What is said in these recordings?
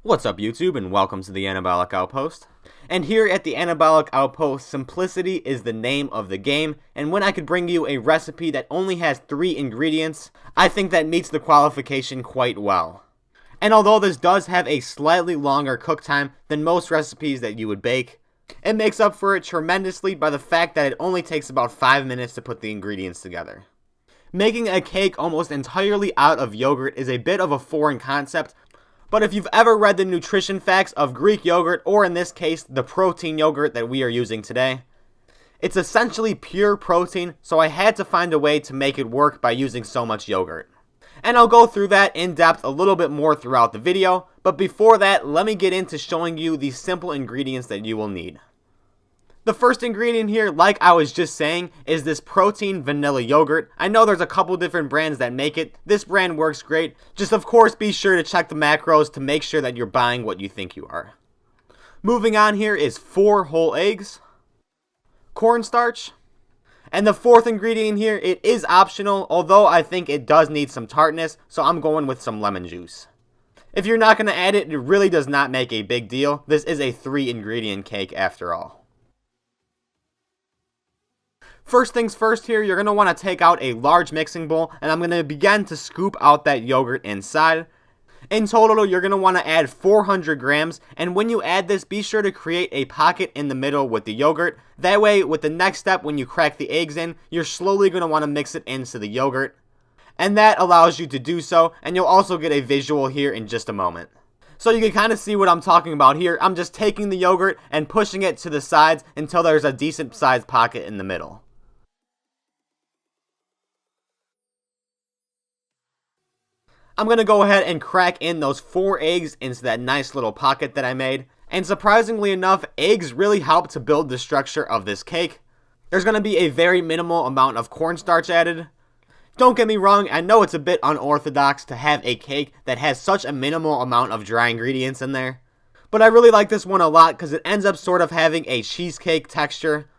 What's up YouTube, and welcome to the Anabolic Outpost. And here at the Anabolic Outpost, simplicity is the name of the game, and when I could bring you a recipe that only has 3 ingredients, I think that meets the qualification quite well. And although this does have a slightly longer cook time than most recipes that you would bake, it makes up for it tremendously by the fact that it only takes about 5 minutes to put the ingredients together. Making a cake almost entirely out of yogurt is a bit of a foreign concept, but if you've ever read the nutrition facts of Greek yogurt, or in this case, the protein yogurt that we are using today, it's essentially pure protein, so I had to find a way to make it work by using so much yogurt. And I'll go through that in depth a little bit more throughout the video, but before that, let me get into showing you the simple ingredients that you will need. The first ingredient here, like I was just saying, is this protein vanilla yogurt. I know there's a couple different brands that make it. This brand works great. Just of course be sure to check the macros to make sure that you're buying what you think you are. Moving on here is 4 whole eggs, cornstarch, and the fourth ingredient here, it is optional, although I think it does need some tartness, so I'm going with some lemon juice. If you're not going to add it, it really does not make a big deal. This is a 3 ingredient cake after all. First things first here, you're going to want to take out a large mixing bowl, and I'm going to begin to scoop out that yogurt inside. In total, you're going to want to add 400 grams, and when you add this, be sure to create a pocket in the middle with the yogurt. That way, with the next step, when you crack the eggs in, you're slowly going to want to mix it into the yogurt. And that allows you to do so, and you'll also get a visual here in just a moment. So you can kind of see what I'm talking about here. I'm just taking the yogurt and pushing it to the sides until there's a decent sized pocket in the middle. I'm going to go ahead and crack in those 4 eggs into that nice little pocket that I made. And surprisingly enough, eggs really help to build the structure of this cake. There's going to be a very minimal amount of cornstarch added. Don't get me wrong, I know it's a bit unorthodox to have a cake that has such a minimal amount of dry ingredients in there. But I really like this one a lot because it ends up sort of having a cheesecake texture.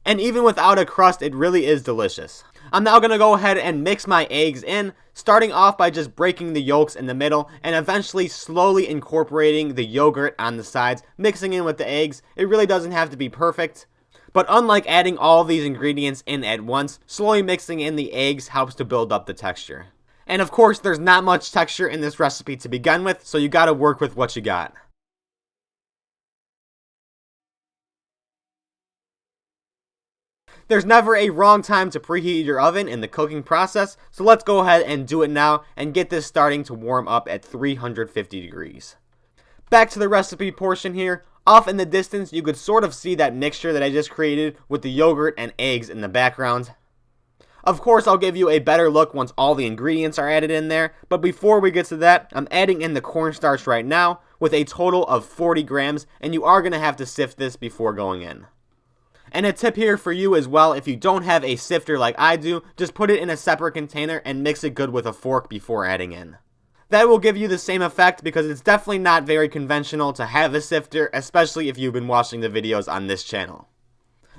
And even without a crust, it really is delicious. I'm now going to go ahead and mix my eggs in, starting off by just breaking the yolks in the middle and eventually slowly incorporating the yogurt on the sides, mixing in with the eggs. It really doesn't have to be perfect. But unlike adding all these ingredients in at once, slowly mixing in the eggs helps to build up the texture. And of course, there's not much texture in this recipe to begin with, so you gotta work with what you got. There's never a wrong time to preheat your oven in the cooking process, so let's go ahead and do it now and get this starting to warm up at 350 degrees. Back to the recipe portion here. Off in the distance, you could sort of see that mixture that I just created with the yogurt and eggs in the background. Of course, I'll give you a better look once all the ingredients are added in there, but before we get to that, I'm adding in the cornstarch right now with a total of 40 grams, and you are going to have to sift this before going in. And a tip here for you as well, if you don't have a sifter like I do, just put it in a separate container and mix it good with a fork before adding in. That will give you the same effect because it's definitely not very conventional to have a sifter, especially if you've been watching the videos on this channel.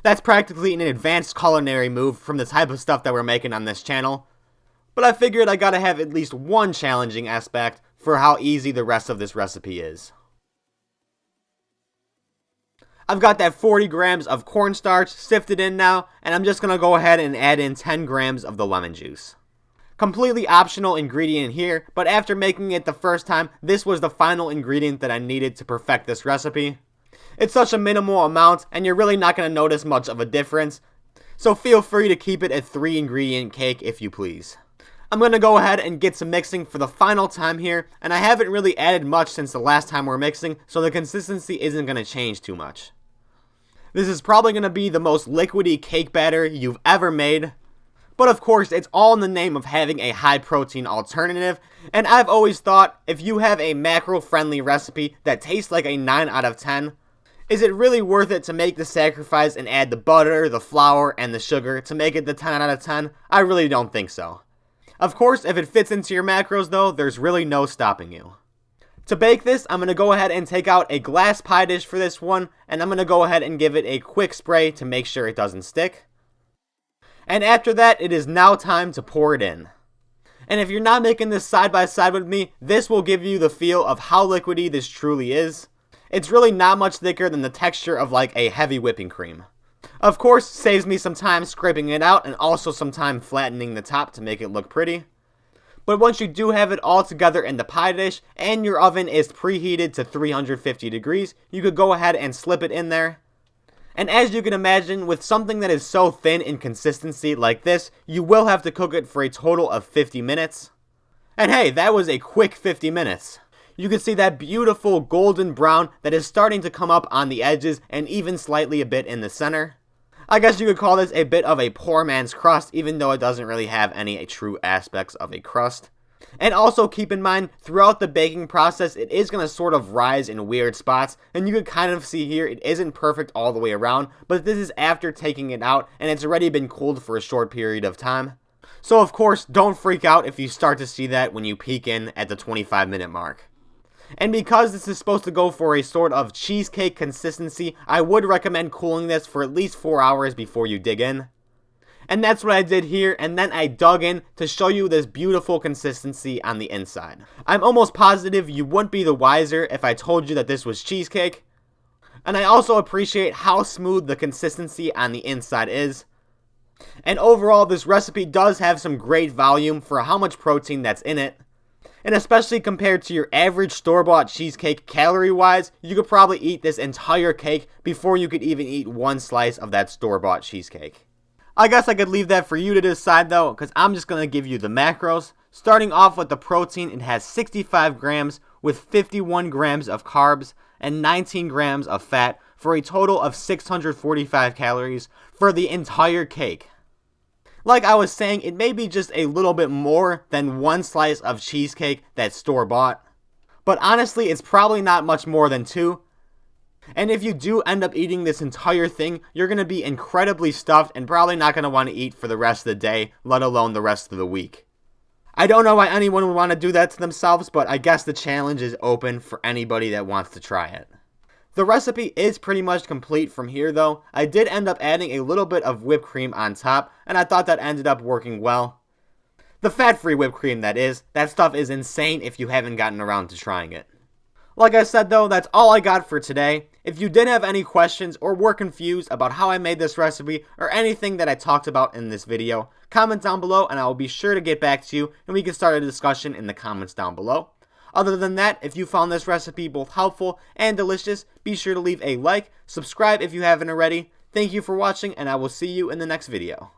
That's practically an advanced culinary move from the type of stuff that we're making on this channel. But I figured I gotta have at least one challenging aspect for how easy the rest of this recipe is. I've got that 40 grams of cornstarch sifted in now, and I'm just going to go ahead and add in 10 grams of the lemon juice. Completely optional ingredient here, but after making it the first time, this was the final ingredient that I needed to perfect this recipe. It's such a minimal amount, and you're really not going to notice much of a difference, so feel free to keep it a 3 ingredient cake if you please. I'm going to go ahead and get some mixing for the final time here, and I haven't really added much since the last time we're mixing, so the consistency isn't going to change too much. This is probably going to be the most liquidy cake batter you've ever made. But of course, it's all in the name of having a high protein alternative. And I've always thought, if you have a macro-friendly recipe that tastes like a 9 out of 10, is it really worth it to make the sacrifice and add the butter, the flour, and the sugar to make it the 10 out of 10? I really don't think so. Of course, if it fits into your macros though, there's really no stopping you. To bake this, I'm going to go ahead and take out a glass pie dish for this one, and I'm going to go ahead and give it a quick spray to make sure it doesn't stick. And after that, it is now time to pour it in. And if you're not making this side by side with me, this will give you the feel of how liquidy this truly is. It's really not much thicker than the texture of like a heavy whipping cream. Of course, saves me some time scraping it out and also some time flattening the top to make it look pretty. But once you do have it all together in the pie dish and your oven is preheated to 350 degrees, you could go ahead and slip it in there. And as you can imagine, with something that is so thin in consistency like this, you will have to cook it for a total of 50 minutes. And hey, that was a quick 50 minutes. You can see that beautiful golden brown that is starting to come up on the edges and even slightly a bit in the center. I guess you could call this a bit of a poor man's crust, even though it doesn't really have any true aspects of a crust. And also keep in mind, throughout the baking process, it is going to sort of rise in weird spots, and you can kind of see here, it isn't perfect all the way around, but this is after taking it out, and it's already been cooled for a short period of time. So of course, don't freak out if you start to see that when you peek in at the 25-minute mark. And because this is supposed to go for a sort of cheesecake consistency, I would recommend cooling this for at least 4 hours before you dig in. And that's what I did here, and then I dug in to show you this beautiful consistency on the inside. I'm almost positive you wouldn't be the wiser if I told you that this was cheesecake. And I also appreciate how smooth the consistency on the inside is. And overall, this recipe does have some great volume for how much protein that's in it. And especially compared to your average store-bought cheesecake calorie-wise, you could probably eat this entire cake before you could even eat one slice of that store-bought cheesecake. I guess I could leave that for you to decide though, because I'm just going to give you the macros. Starting off with the protein, it has 65 grams with 51 grams of carbs and 19 grams of fat for a total of 645 calories for the entire cake. Like I was saying, it may be just a little bit more than one slice of cheesecake that's store-bought. But honestly, it's probably not much more than 2. And if you do end up eating this entire thing, you're going to be incredibly stuffed and probably not going to want to eat for the rest of the day, let alone the rest of the week. I don't know why anyone would want to do that to themselves, but I guess the challenge is open for anybody that wants to try it. The recipe is pretty much complete from here though. I did end up adding a little bit of whipped cream on top, and I thought that ended up working well. The fat-free whipped cream, that is. That stuff is insane if you haven't gotten around to trying it. Like I said though, that's all I got for today. If you did have any questions or were confused about how I made this recipe or anything that I talked about in this video, comment down below and I will be sure to get back to you and we can start a discussion in the comments down below. Other than that, if you found this recipe both helpful and delicious, be sure to leave a like, subscribe if you haven't already. Thank you for watching and I will see you in the next video.